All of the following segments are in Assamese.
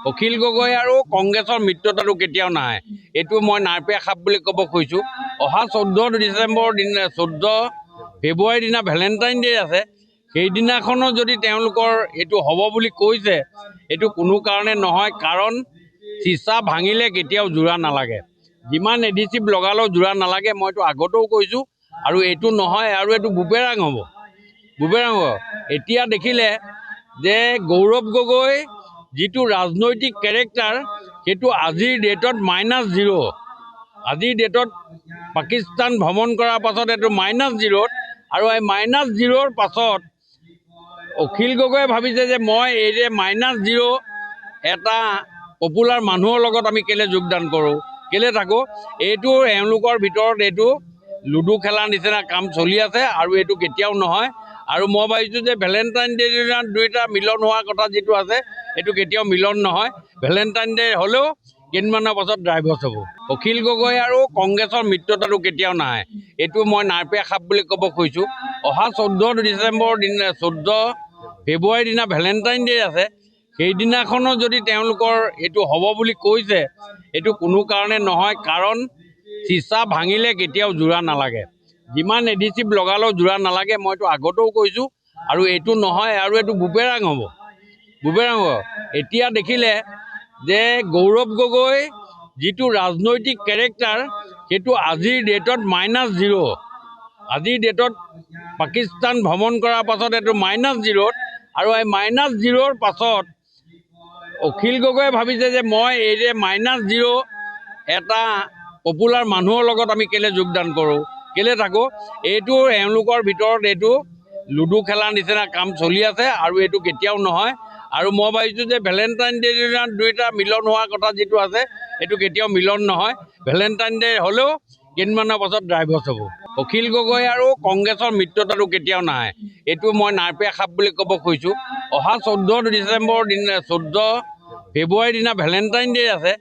অখিল গগৈ আৰু কংগ্ৰেছৰ মিত্ৰতাটো কেতিয়াও নাহে। এইটো মই নাৰপীয়া খাপ বুলি ক'ব খুজিছোঁ। অহা 14 ডিচেম্বৰ দিনা 14 ফেব্ৰুৱাৰীৰ দিনা ভেলেণ্টাইন ডে আছে। সেইদিনাখনো যদি তেওঁলোকৰ এইটো হ'ব বুলি কৈছে, এইটো কোনো কাৰণে নহয়। কাৰণ চিচা ভাঙিলে কেতিয়াও যোৰা নালাগে। যিমান এডিচিভ লগালেও যোৰা নালাগে। মইতো আগতেও কৈছোঁ। আৰু এইটো নহয়, আৰু এইটো বুবেৰাং হ'ব। বুবেৰাং হ'ব। এতিয়া দেখিলে যে গৌৰৱ গগৈ যিটো ৰাজনৈতিক কেৰেক্টাৰ, সেইটো আজিৰ ডেটত -0। আজিৰ ডেটত পাকিস্তান ভ্ৰমণ কৰাৰ পাছত এইটো -0। আৰু এই -0ৰ পাছত অখিল গগৈয়ে ভাবিছে যে মই এই যে -0 এটা পপুলাৰ মানুহৰ লগত আমি কেলে যোগদান কৰোঁ, কেলে থাকোঁ। এইটো এওঁলোকৰ ভিতৰত এইটো লুডু খেলাৰ নিচিনা কাম চলি আছে। আৰু এইটো কেতিয়াও নহয়। আৰু মই ভাবিছোঁ যে ভেলেণ্টাইন ডে দিনা দুইটা মিলন হোৱাৰ কথা যিটো আছে, এইটো কেতিয়াও মিলন নহয়। ভেলেণ্টাইন ডে হ'লেও কেইদিনমানৰ পাছত ডাইভৰ্চ হ'ব। অখিল গগৈ আৰু কংগ্ৰেছৰ মিত্ৰতাটো কেতিয়াও নাহে। এইটো মই নাৰপীয়া খাপ বুলি ক'ব খুজিছোঁ। অহা 14 ডিচেম্বৰ দিনা 14 ফেব্ৰুৱাৰীৰ দিনা ভেলেণ্টাইন ডে আছে। সেইদিনাখনো যদি তেওঁলোকৰ এইটো হ'ব বুলি কৈছে, এইটো কোনো কাৰণে নহয়। কাৰণ চিচা ভাঙিলে কেতিয়াও যোৰা নালাগে। যিমান এডিচিভ লগালেও যোৰা নালাগে। মইতো আগতেও কৈছোঁ। আৰু এইটো নহয়, আৰু এইটো বুবেৰাং হ'ব। বুবেৰাং হ'ব। এতিয়া দেখিলে যে গৌৰৱ গগৈ যিটো ৰাজনৈতিক কেৰেক্টাৰ, সেইটো আজিৰ ডেটত -0। আজিৰ ডেটত পাকিস্তান ভ্ৰমণ কৰাৰ পাছত এইটো -0। আৰু এই -0ৰ পাছত অখিল গগৈয়ে ভাবিছে যে মই এই যে -0 এটা পপুলাৰ মানুহৰ লগত আমি কেলে যোগদান কৰোঁ, কেলে থাকোঁ। এইটো এওঁলোকৰ ভিতৰত এইটো লুডু খেলাৰ নিচিনা কাম চলি আছে। আৰু এইটো কেতিয়াও নহয়। আৰু মই ভাবিছোঁ যে ভেলেণ্টাইন ডে দিনা দুইটা মিলন হোৱাৰ কথা যিটো আছে, এইটো কেতিয়াও মিলন নহয়। ভেলেণ্টাইন ডে হ'লেও কেইদিনমানৰ পাছত ডাইভৰ্চ হ'ব। অখিল গগৈ আৰু কংগ্ৰেছৰ মিত্ৰতাটো কেতিয়াও নাহে। এইটো মই নাৰপীয়া খাপ বুলি ক'ব খুজিছোঁ। অহা 14 ডিচেম্বৰ দিনা 14 ফেব্ৰুৱাৰীৰ দিনা ভেলেণ্টাইন ডে আছে।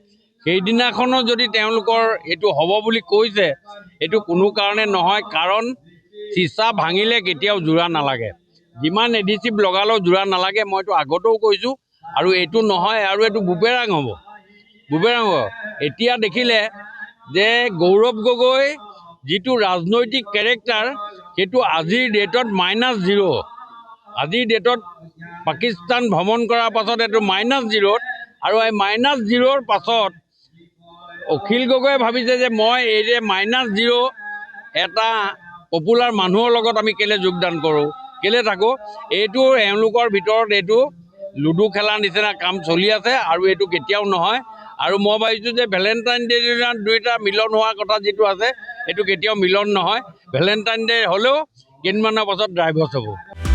সেইদিনাখনো যদি তেওঁলোকৰ এইটো হ'ব বুলি কৈছে, এইটো কোনো কাৰণে নহয়। কাৰণ চিচা ভাঙিলে কেতিয়াও যোৰা নালাগে। যিমান এডিচিভ লগালেও যোৰা নালাগে। মইতো আগতেও কৈছোঁ। আৰু এইটো নহয়, আৰু এইটো বুবেৰাং হ'ব। বুবেৰাং হ'ব। এতিয়া দেখিলে যে গৌৰৱ গগৈ যিটো ৰাজনৈতিক কেৰেক্টাৰ, সেইটো আজিৰ ডেটত -0। আজিৰ ডেটত পাকিস্তান ভ্ৰমণ কৰাৰ পাছত এইটো -0। আৰু এই -0ৰ পাছত অখিল গগৈয়ে ভাবিছে যে মই এই যে -0 এটা পপুলাৰ মানুহৰ লগত আমি কেলে যোগদান কৰোঁ, কেলে থাকোঁ। এইটো এওঁলোকৰ ভিতৰত এইটো লুডু খেলাৰ নিচিনা কাম চলি আছে। আৰু এইটো কেতিয়াও নহয়। আৰু মই ভাবিছোঁ যে ভেলেণ্টাইন ডে দিনা দুইটা মিলন হোৱাৰ কথা যিটো আছে, এইটো কেতিয়াও মিলন নহয়। ভেলেণ্টাইন ডে হ'লেও কেইদিনমানৰ পাছত ডাইভৰ্চ হ'ব।